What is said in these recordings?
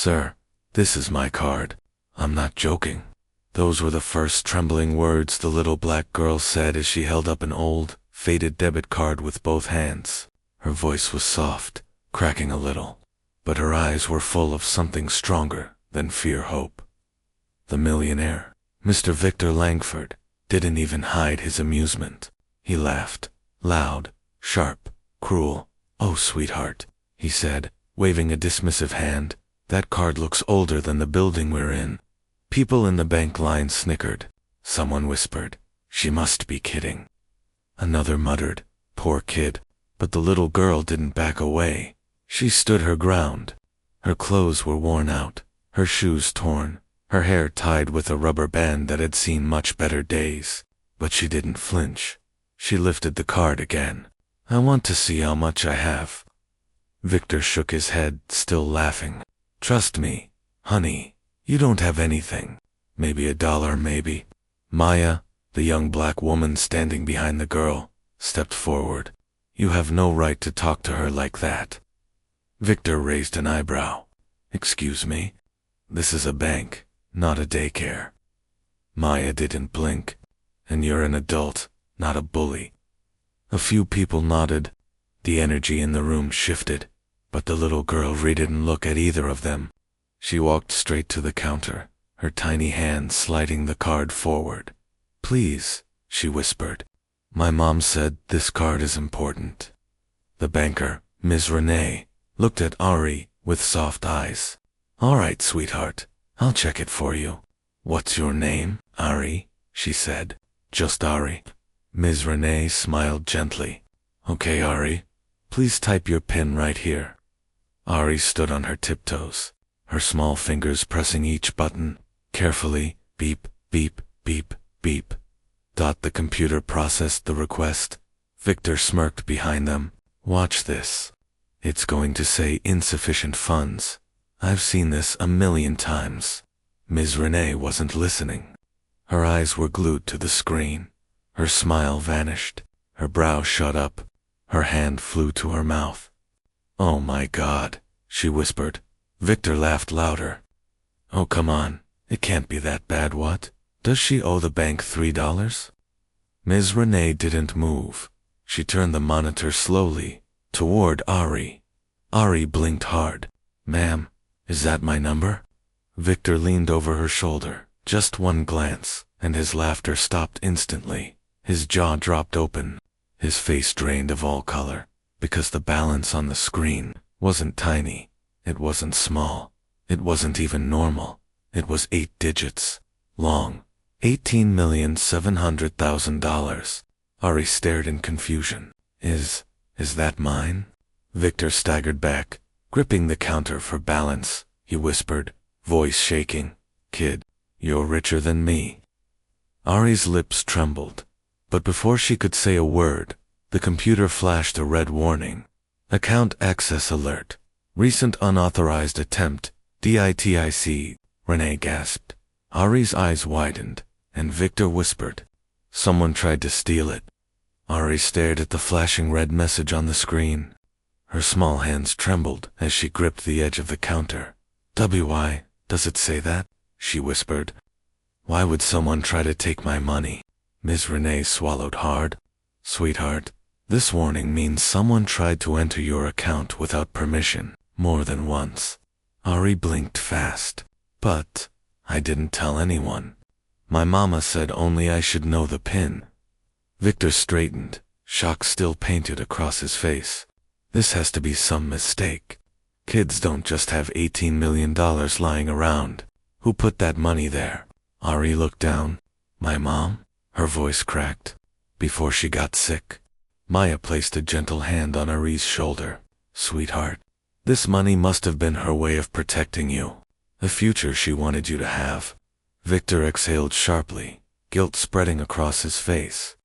"Sir, this is my card. I'm not joking." Those were the first trembling words the little black girl said as she held up an old, faded debit card with both hands. Her voice was soft, cracking a little, but her eyes were full of something stronger than fear-hope. The millionaire, Mr. Victor Langford, didn't even hide his amusement. He laughed, loud, sharp, cruel. "Oh, sweetheart," he said, waving a dismissive hand, "that card looks older than the building we're in." People in the bank line snickered. Someone whispered, "She must be kidding." Another muttered, "Poor kid." But the little girl didn't back away. She stood her ground. Her clothes were worn out, her shoes torn, her hair tied with a rubber band that had seen much better days. But she didn't flinch. She lifted the card again. "I want to see how much I have." Victor shook his head, still laughing. "Trust me, honey, you don't have anything. Maybe $1, maybe." Maya, the young black woman standing behind the girl, stepped forward. "You have no right to talk to her like that." Victor raised an eyebrow. "Excuse me? This is a bank, not a daycare." Maya didn't blink. "And you're an adult, not a bully." A few people nodded. The energy in the room shifted, but the little girl didn't look at either of them. She walked straight to the counter, her tiny hand sliding the card forward. "Please," she whispered. "My mom said this card is important." The banker, Ms. Renee, looked at Ari with soft eyes. "All right, sweetheart, I'll check it for you." "What's your name, Ari?" she said. "Just Ari." Ms. Renee smiled gently. "Okay, Ari, please type your PIN right here." Ari stood on her tiptoes, her small fingers pressing each button, carefully. Beep, beep, beep, beep. The computer processed the request. Victor smirked behind them. "Watch this. It's going to say insufficient funds. I've seen this 1,000,000 times." Ms. Renee wasn't listening. Her eyes were glued to the screen. Her smile vanished. Her brow shot up. Her hand flew to her mouth. "Oh my God," she whispered. Victor laughed louder. "Oh, come on. It can't be that bad, what? Does she owe the bank $3? Ms. Renee didn't move. She turned the monitor slowly toward Ari. Ari blinked hard. "Ma'am, is that my number?" Victor leaned over her shoulder. Just one glance, and his laughter stopped instantly. His jaw dropped open. His face drained of all color, because the balance on the screen wasn't tiny. It wasn't small. It wasn't even normal. It was 8 digits long. $18,700,000. Ari stared in confusion. Is that mine?" Victor staggered back, gripping the counter for balance. He whispered, voice shaking, "Kid, you're richer than me." Ari's lips trembled, but before she could say a word, the computer flashed a red warning. "Account access alert. Recent unauthorized attempt, DITIC." Renee gasped. Ari's eyes widened, and Victor whispered, "Someone tried to steal it." Ari stared at the flashing red message on the screen. Her small hands trembled as she gripped the edge of the counter. "Why does it say that?" she whispered. "Why would someone try to take my money?" Ms. Renee swallowed hard. "Sweetheart, this warning means someone tried to enter your account without permission, more than once." Ari blinked fast. "But I didn't tell anyone. My mama said only I should know the PIN." Victor straightened, shock still painted across his face. This has to be some mistake. Kids don't just have $18 million lying around. Who put that money there? Ari looked down. "My mom?" Her voice cracked. "Before she got sick." Maya placed a gentle hand on Ari's shoulder. "Sweetheart, this money must have been her way of protecting you. The future she wanted you to have." Victor exhaled sharply, guilt spreading across his face.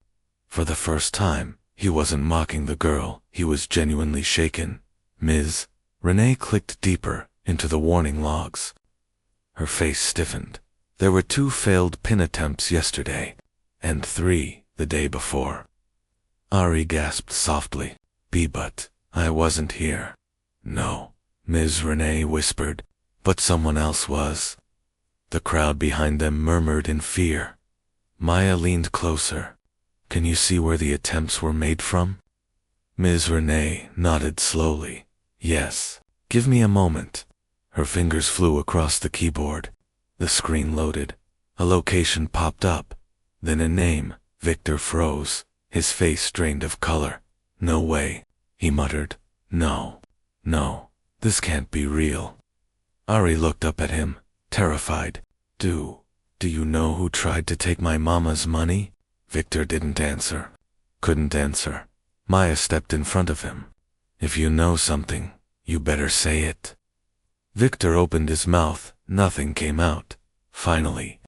For the first time, he wasn't mocking the girl, he was genuinely shaken. "Ms. Renee clicked deeper into the warning logs. Her face stiffened. There were 2 failed PIN attempts yesterday, and 3 the day before. Ari gasped softly. But I wasn't here." "No," Ms. Renee whispered. but someone else was. The crowd behind them murmured in fear. Maya leaned closer. Can you see where the attempts were made from? Ms. Renee nodded slowly. Yes. Give me a moment. Her fingers flew across the keyboard. The screen loaded. A location popped up. Then a name. Victor froze. His face drained of color. No way, he muttered. No. This can't be real. Ari looked up at him, terrified. Do you know who tried to take my mama's money? Victor didn't answer. Couldn't answer. Maya stepped in front of him. If you know something, you better say it. Victor opened his mouth. Nothing came out. Finally,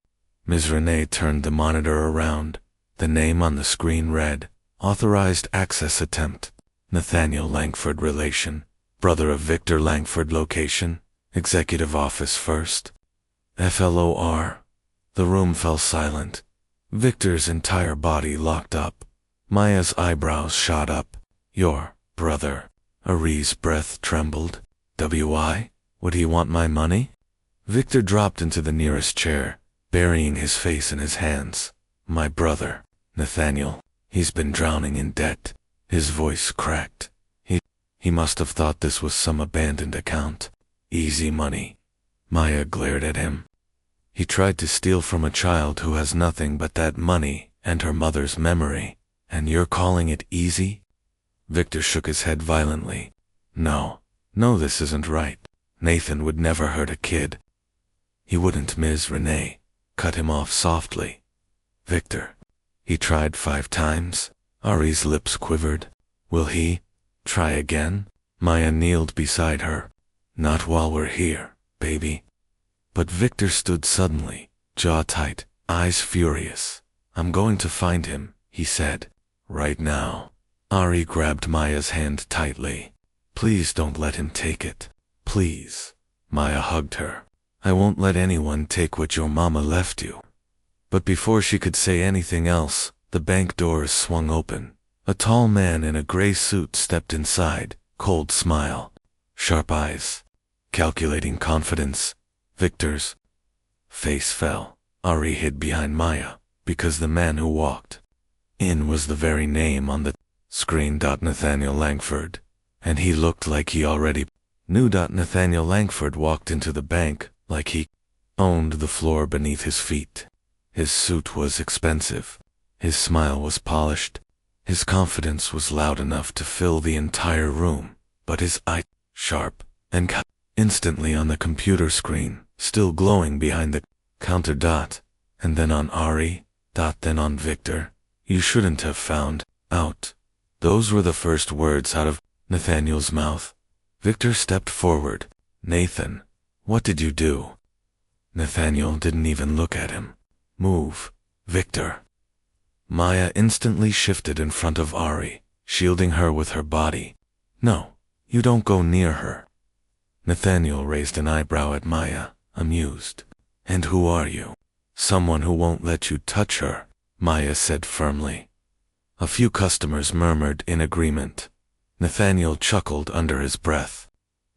Ms. Renee turned the monitor around. The name on the screen read, Authorized Access Attempt. Nathaniel Langford Relation. Brother of Victor Langford Location. Executive Office First. FLOR. The room fell silent. Victor's entire body locked up. Maya's eyebrows shot up. Your brother. Ari's breath trembled. WI? Would he want my money? Victor dropped into the nearest chair, burying his face in his hands. My brother, Nathaniel, he's been drowning in debt. His voice cracked. He must have thought this was some abandoned account. Easy money. Maya glared at him. He tried to steal from a child who has nothing but that money and her mother's memory, and you're calling it easy? Victor shook his head violently. No, this isn't right. Nathan would never hurt a kid. He wouldn't. Ms. Renee cut him off softly. Victor, he tried 5 times. Ari's lips quivered. Will he try again? Maya kneeled beside her. Not while we're here, baby. But Victor stood suddenly, jaw tight, eyes furious. I'm going to find him, he said. Right now. Ari grabbed Maya's hand tightly. Please don't let him take it. Please. Maya hugged her. I won't let anyone take what your mama left you. But before she could say anything else, the bank doors swung open. A tall man in a gray suit stepped inside, cold smile, sharp eyes, calculating confidence. Victor's face fell. Ari hid behind Maya, because the man who walked in was the very name on the screen. Nathaniel Langford. And he looked like he already knew. Nathaniel Langford walked into the bank like he owned the floor beneath his feet. His suit was expensive. His smile was polished. His confidence was loud enough to fill the entire room, but his eye sharp and instantly on the computer screen, still glowing behind the counter. And then on Ari, then on Victor. You shouldn't have found out. Those were the first words out of Nathaniel's mouth. Victor stepped forward. Nathan, what did you do? Nathaniel didn't even look at him. Move, Victor. Maya instantly shifted in front of Ari, shielding her with her body. No, you don't go near her. Nathaniel raised an eyebrow at Maya, amused. And who are you? Someone who won't let you touch her, Maya said firmly. A few customers murmured in agreement. Nathaniel chuckled under his breath.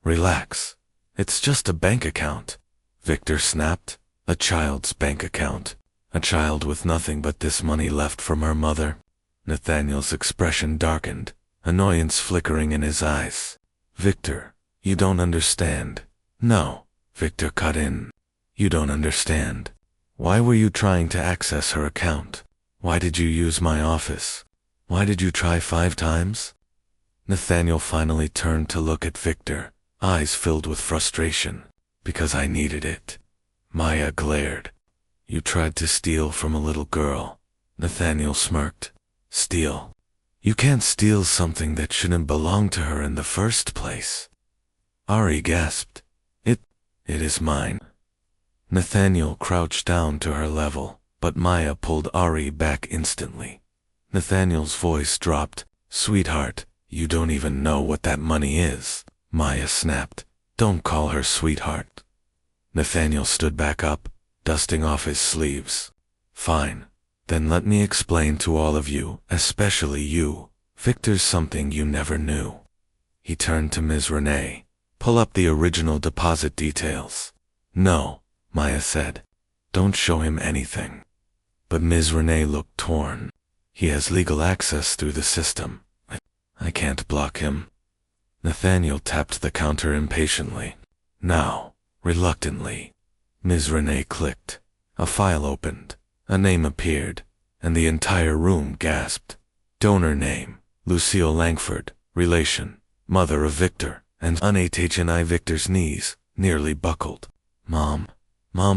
Relax. It's just a bank account. Victor snapped. A child's bank account. A child with nothing but this money left from her mother. Nathaniel's expression darkened, annoyance flickering in his eyes. Victor, you don't understand. No, Victor cut in. You don't understand. Why were you trying to access her account? Why did you use my office? Why did you try 5 times? Nathaniel finally turned to look at Victor, eyes filled with frustration. Because I needed it. Maya glared. You tried to steal from a little girl. Nathaniel smirked. Steal? You can't steal something that shouldn't belong to her in the first place. Ari gasped. It is mine. Nathaniel crouched down to her level, but Maya pulled Ari back instantly. Nathaniel's voice dropped. Sweetheart, you don't even know what that money is. Maya snapped. Don't call her sweetheart. Nathaniel stood back up, dusting off his sleeves. Fine. Then let me explain to all of you, especially you. Victor's something you never knew. He turned to Ms. Renee. Pull up the original deposit details. No, Maya said. Don't show him anything. But Ms. Renee looked torn. He has legal access through the system. I can't block him. Nathaniel tapped the counter impatiently. Now, reluctantly. Ms. Renee clicked. A file opened. A name appeared, and the entire room gasped. Donor name, Lucille Langford, relation, mother of Victor, and unhni Victor's knees nearly buckled. Mom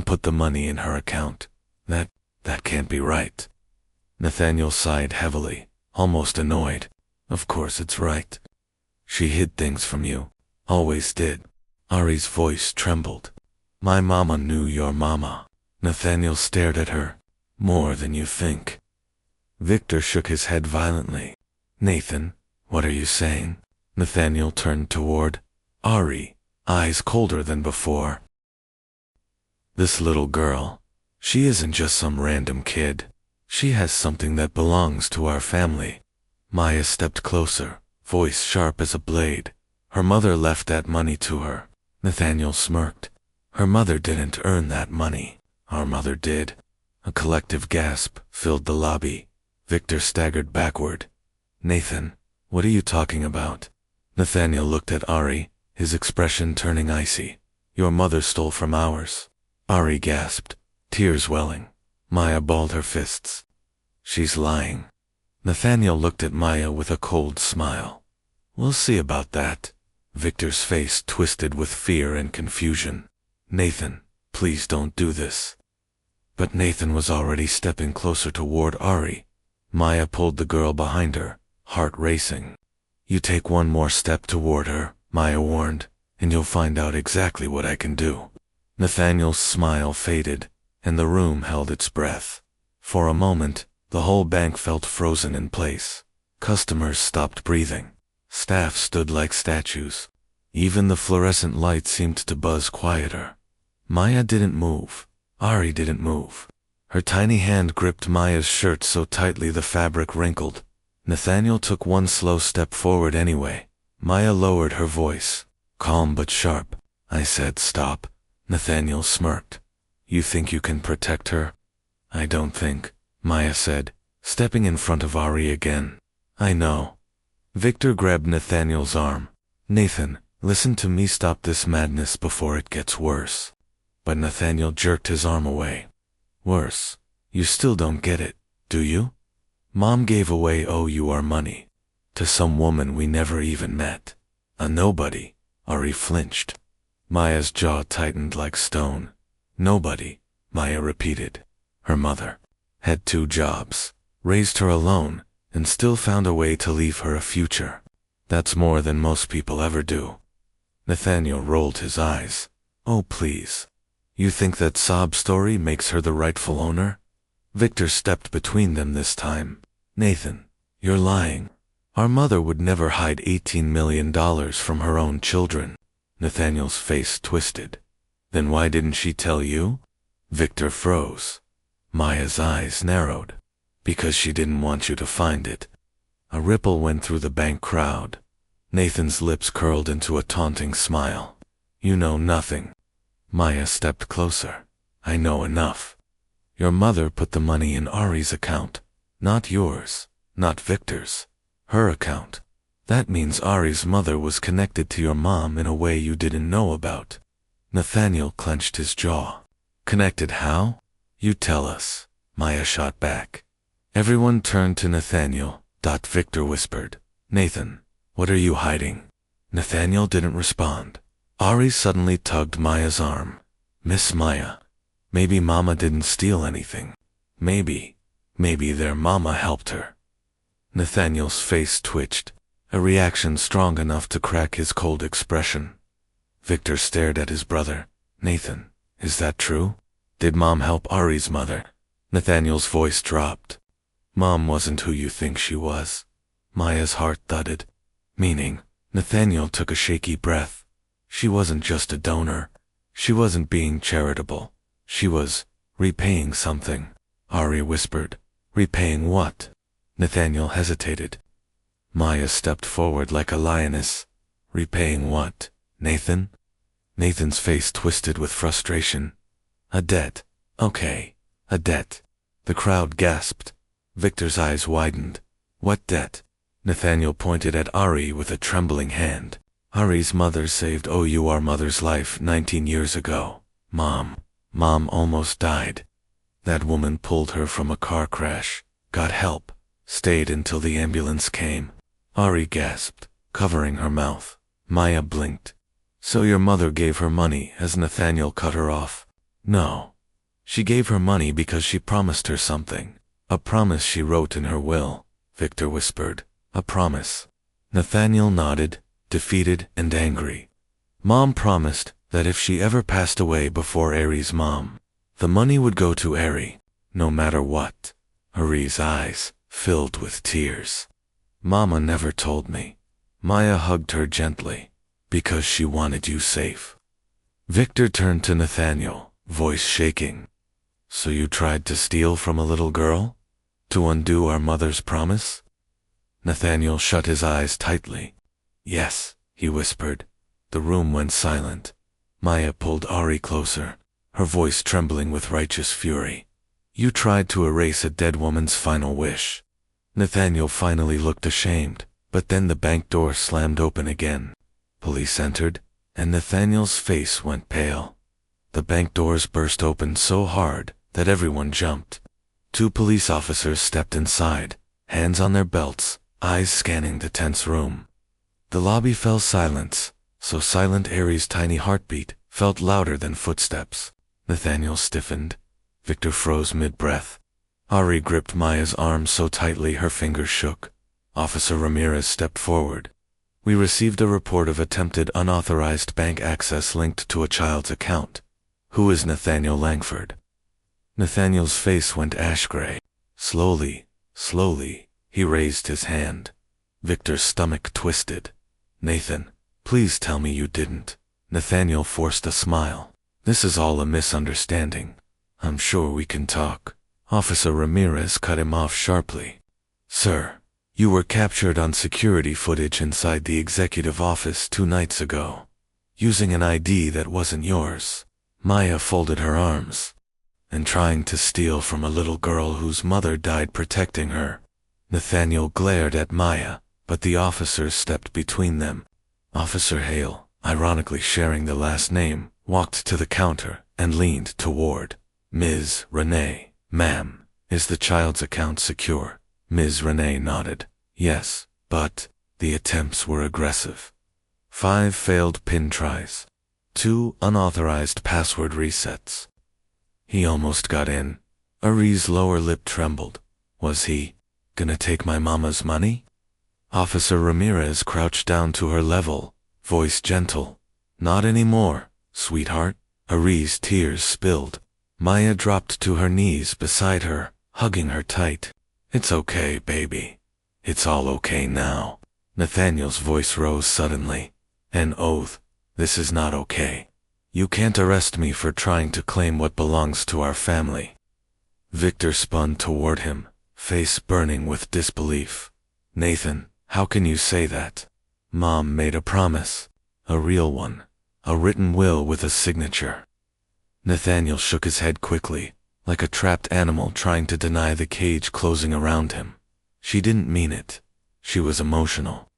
put the money in her account. That can't be right. Nathaniel sighed heavily, almost annoyed. Of course it's right. She hid things from you. Always did. Ari's voice trembled. My mama knew your mama. Nathaniel stared at her. More than you think. Victor shook his head violently. Nathan, what are you saying? Nathaniel turned toward Ari, eyes colder than before. This little girl, she isn't just some random kid. She has something that belongs to our family. Maya stepped closer, voice sharp as a blade. Her mother left that money to her. Nathaniel smirked. Her mother didn't earn that money. Our mother did. A collective gasp filled the lobby. Victor staggered backward. Nathan, what are you talking about? Nathaniel looked at Ari, his expression turning icy. Your mother stole from ours. Ari gasped, tears welling. Maya balled her fists. She's lying. Nathaniel looked at Maya with a cold smile. We'll see about that. Victor's face twisted with fear and confusion. Nathan, please don't do this. But Nathan was already stepping closer toward Ari. Maya pulled the girl behind her, heart racing. You take one more step toward her, Maya warned, and you'll find out exactly what I can do. Nathaniel's smile faded, and the room held its breath. For a moment, the whole bank felt frozen in place. Customers stopped breathing. Staff stood like statues. Even the fluorescent light seemed to buzz quieter. Maya didn't move. Ari didn't move. Her tiny hand gripped Maya's shirt so tightly the fabric wrinkled. Nathaniel took one slow step forward anyway. Maya lowered her voice, calm but sharp. I said stop. Nathaniel smirked. You think you can protect her? I don't think, Maya said, stepping in front of Ari again. I know. Victor grabbed Nathaniel's arm. Nathan, listen to me, stop this madness before it gets worse. But Nathaniel jerked his arm away. Worse? You still don't get it, do you? Mom gave away our money. To some woman we never even met. A nobody. Ari flinched. Maya's jaw tightened like stone. Nobody, Maya repeated. Her mother had 2 jobs, raised her alone, and still found a way to leave her a future. That's more than most people ever do. Nathaniel rolled his eyes. Oh, please. You think that sob story makes her the rightful owner? Victor stepped between them this time. Nathan, you're lying. Our mother would never hide $18 million from her own children. Nathaniel's face twisted. Then why didn't she tell you? Victor froze. Maya's eyes narrowed. Because she didn't want you to find it. A ripple went through the bank crowd. Nathan's lips curled into a taunting smile. You know nothing. Maya stepped closer. I know enough. Your mother put the money in Ari's account. Not yours. Not Victor's. Her account. That means Ari's mother was connected to your mom in a way you didn't know about. Nathaniel clenched his jaw. Connected how? You tell us. Maya shot back. Everyone turned to Nathaniel. Victor whispered. Nathan, what are you hiding? Nathaniel didn't respond. Ari suddenly tugged Maya's arm. Miss Maya, maybe Mama didn't steal anything. Maybe their mama helped her. Nathaniel's face twitched, a reaction strong enough to crack his cold expression. Victor stared at his brother. Nathan, is that true? Did Mom help Ari's mother? Nathaniel's voice dropped. Mom wasn't who you think she was. Maya's heart thudded. Meaning, Nathaniel took a shaky breath. She wasn't just a donor. She wasn't being charitable. She was repaying something. Ari whispered. Repaying what? Nathaniel hesitated. Maya stepped forward like a lioness. Repaying what? Nathan? Nathan's face twisted with frustration. A debt. Okay. A debt. The crowd gasped. Victor's eyes widened. What debt? Nathaniel pointed at Ari with a trembling hand. Ari's mother saved our mother's life 19 years ago. Mom almost died. That woman pulled her from a car crash, got help, stayed until the ambulance came. Ari gasped, covering her mouth. Maya blinked. So your mother gave her money as Nathaniel cut her off? No. She gave her money because she promised her something. A promise she wrote in her will, Victor whispered. A promise. Nathaniel nodded, defeated and angry. Mom promised that if she ever passed away before Ari's mom, the money would go to Ari, no matter what. Ari's eyes filled with tears. Mama never told me. Maya hugged her gently, because she wanted you safe. Victor turned to Nathaniel, voice shaking. So you tried to steal from a little girl? To undo our mother's promise? Nathaniel shut his eyes tightly. Yes, he whispered. The room went silent. Maya pulled Ari closer, her voice trembling with righteous fury. You tried to erase a dead woman's final wish. Nathaniel finally looked ashamed, but then the bank door slammed open again. Police entered, and Nathaniel's face went pale. The bank doors burst open so hard that everyone jumped. 2 police officers stepped inside, hands on their belts, eyes scanning the tense room. The lobby fell silence, so silent Ari's tiny heartbeat felt louder than footsteps. Nathaniel stiffened. Victor froze mid-breath. Ari gripped Maya's arm so tightly her fingers shook. Officer Ramirez stepped forward. We received a report of attempted unauthorized bank access linked to a child's account. Who is Nathaniel Langford? Nathaniel's face went ash-gray. Slowly, he raised his hand. Victor's stomach twisted. Nathan, please tell me you didn't. Nathaniel forced a smile. This is all a misunderstanding. I'm sure we can talk. Officer Ramirez cut him off sharply. Sir, you were captured on security footage inside the executive office 2 nights ago, using an ID that wasn't yours. Maya folded her arms. And trying to steal from a little girl whose mother died protecting her. Nathaniel glared at Maya, but the officers stepped between them. Officer Hale, ironically sharing the last name, walked to the counter and leaned toward. Ms. Renee, ma'am, is the child's account secure? Ms. Renee nodded. Yes, but the attempts were aggressive. 5 failed PIN tries. 2 unauthorized password resets. He almost got in. Ari's lower lip trembled. Was he gonna take my mama's money? Officer Ramirez crouched down to her level, voice gentle. Not anymore, sweetheart. Ari's tears spilled. Maya dropped to her knees beside her, hugging her tight. It's okay, baby. It's all okay now. Nathaniel's voice rose suddenly. An oath. This is not okay. You can't arrest me for trying to claim what belongs to our family. Victor spun toward him, face burning with disbelief. Nathan, how can you say that? Mom made a promise. A real one. A written will with a signature. Nathaniel shook his head quickly, like a trapped animal trying to deny the cage closing around him. She didn't mean it. She was emotional.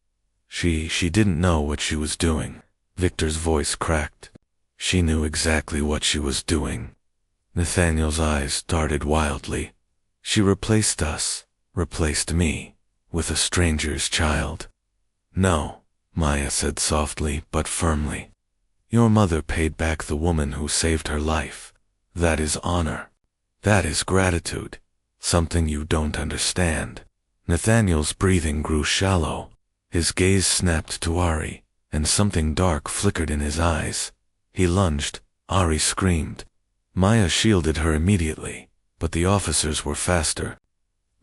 She didn't know what she was doing. Victor's voice cracked. She knew exactly what she was doing. Nathaniel's eyes darted wildly. She replaced us, replaced me, with a stranger's child. No, Maya said softly but firmly. Your mother paid back the woman who saved her life. That is honor. That is gratitude. Something you don't understand. Nathaniel's breathing grew shallow. His gaze snapped to Ari, and something dark flickered in his eyes. He lunged. Ari screamed. Maya shielded her immediately, but the officers were faster.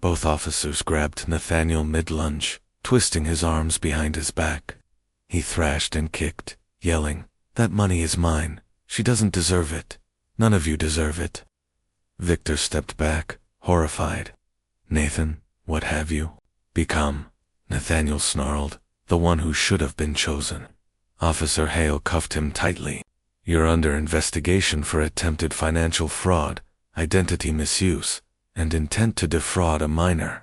Both officers grabbed Nathaniel mid-lunge, twisting his arms behind his back. He thrashed and kicked, yelling, "That money is mine. She doesn't deserve it. None of you deserve it." Victor stepped back, horrified. Nathan, what have you become? Nathaniel snarled, the one who should have been chosen. Officer Hale cuffed him tightly. You're under investigation for attempted financial fraud, identity misuse, and intent to defraud a minor.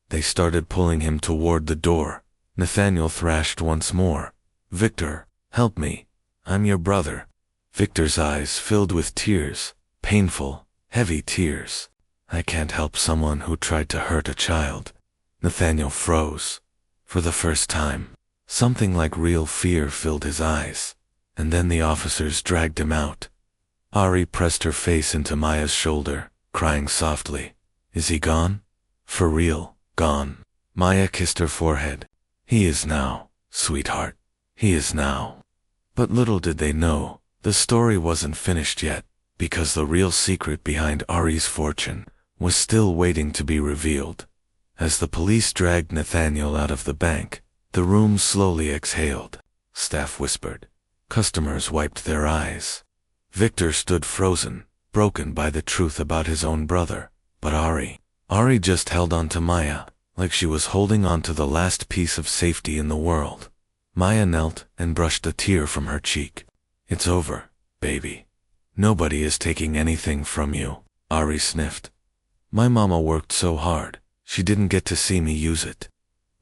They started pulling him toward the door. Nathaniel thrashed once more. Victor, help me. I'm your brother. Victor's eyes filled with tears, painful, heavy tears. I can't help someone who tried to hurt a child. Nathaniel froze. For the first time, something like real fear filled his eyes. And then the officers dragged him out. Ari pressed her face into Maya's shoulder, crying softly. Is he gone? For real, gone. Maya kissed her forehead. He is now, sweetheart. He is now. But little did they know, the story wasn't finished yet, because the real secret behind Ari's fortune was still waiting to be revealed. As the police dragged Nathaniel out of the bank, the room slowly exhaled. Staff whispered. Customers wiped their eyes. Victor stood frozen, broken by the truth about his own brother. But Ari just held on to Maya, like she was holding on to the last piece of safety in the world. Maya knelt and brushed a tear from her cheek. It's over, baby. Nobody is taking anything from you, Ari sniffed. My mama worked so hard, she didn't get to see me use it.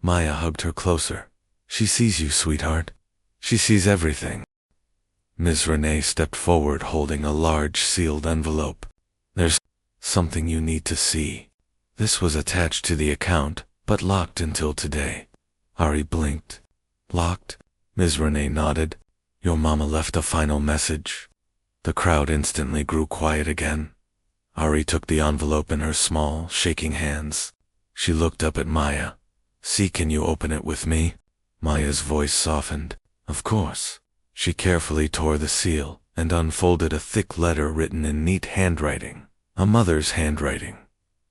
Maya hugged her closer. She sees you, sweetheart. She sees everything. Ms. Renee stepped forward holding a large sealed envelope. There's something you need to see. This was attached to the account, but locked until today. Ari blinked. Locked? Ms. Renee nodded. Your mama left a final message. The crowd instantly grew quiet again. Ari took the envelope in her small, shaking hands. She looked up at Maya. See, can you open it with me? Maya's voice softened. Of course. She carefully tore the seal and unfolded a thick letter written in neat handwriting. A mother's handwriting.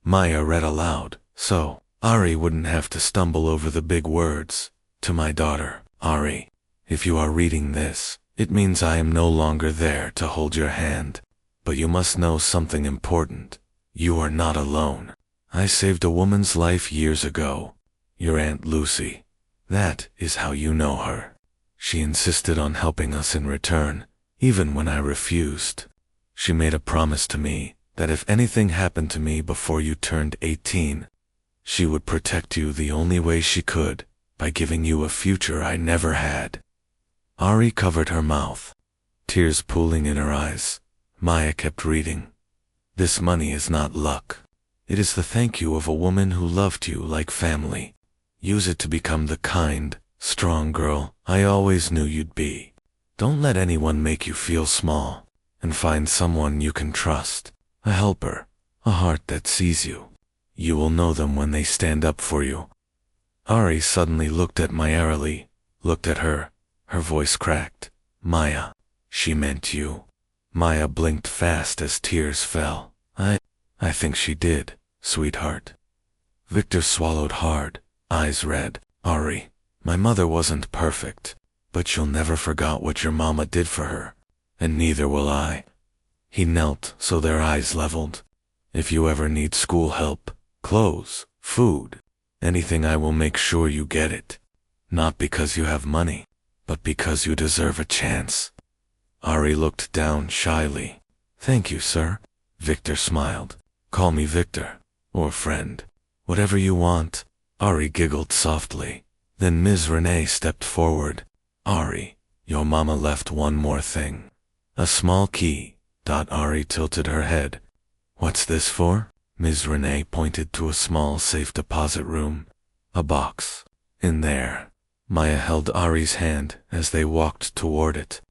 Maya read aloud, so Ari wouldn't have to stumble over the big words. To my daughter, Ari, if you are reading this, it means I am no longer there to hold your hand. But you must know something important. You are not alone. I saved a woman's life years ago. Your Aunt Lucy. That is how you know her. She insisted on helping us in return, even when I refused. She made a promise to me that if anything happened to me before you turned 18, she would protect you the only way she could, by giving you a future I never had. Ari covered her mouth, tears pooling in her eyes. Maya kept reading. This money is not luck. It is the thank you of a woman who loved you like family. Use it to become the kind, strong girl I always knew you'd be. Don't let anyone make you feel small, and find someone you can trust, a helper, a heart that sees you. You will know them when they stand up for you. Ari suddenly looked at Maya, looked at her. Her voice cracked. Maya, she meant you. Maya blinked fast as tears fell. I think she did, sweetheart. Victor swallowed hard, eyes red. Ari, my mother wasn't perfect, but you'll never forget what your mama did for her, and neither will I. He knelt so their eyes leveled. If you ever need school help, clothes, food, anything, I will make sure you get it. Not because you have money, but because you deserve a chance. Ari looked down shyly. Thank you, sir. Victor smiled. Call me Victor, or friend. Whatever you want. Ari giggled softly. Then Ms. Renee stepped forward. Ari, your mama left one more thing. A small key. Ari tilted her head. What's this for? Ms. Renee pointed to a small safe deposit room. A box. In there. Maya held Ari's hand as they walked toward it.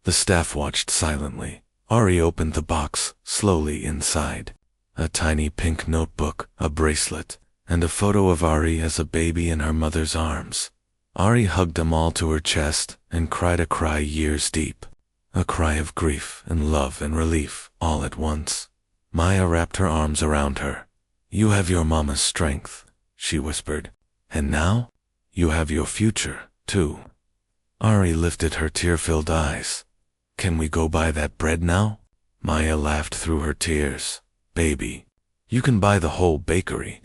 The staff watched silently. Ari opened the box, slowly inside. A tiny pink notebook, a bracelet, and a photo of Ari as a baby in her mother's arms. Ari hugged them all to her chest and cried a cry years deep. A cry of grief and love and relief, all at once. Maya wrapped her arms around her. You have your mama's strength, she whispered. And now, you have your future, too. Ari lifted her tear-filled eyes. Can we go buy that bread now? Maya laughed through her tears. Baby, you can buy the whole bakery.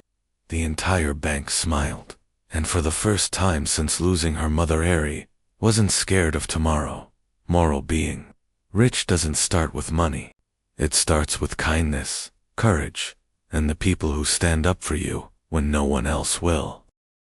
The entire bank smiled. And for the first time since losing her mother Ari, wasn't scared of tomorrow. Moral being. Rich doesn't start with money. It starts with kindness, courage, and the people who stand up for you when no one else will.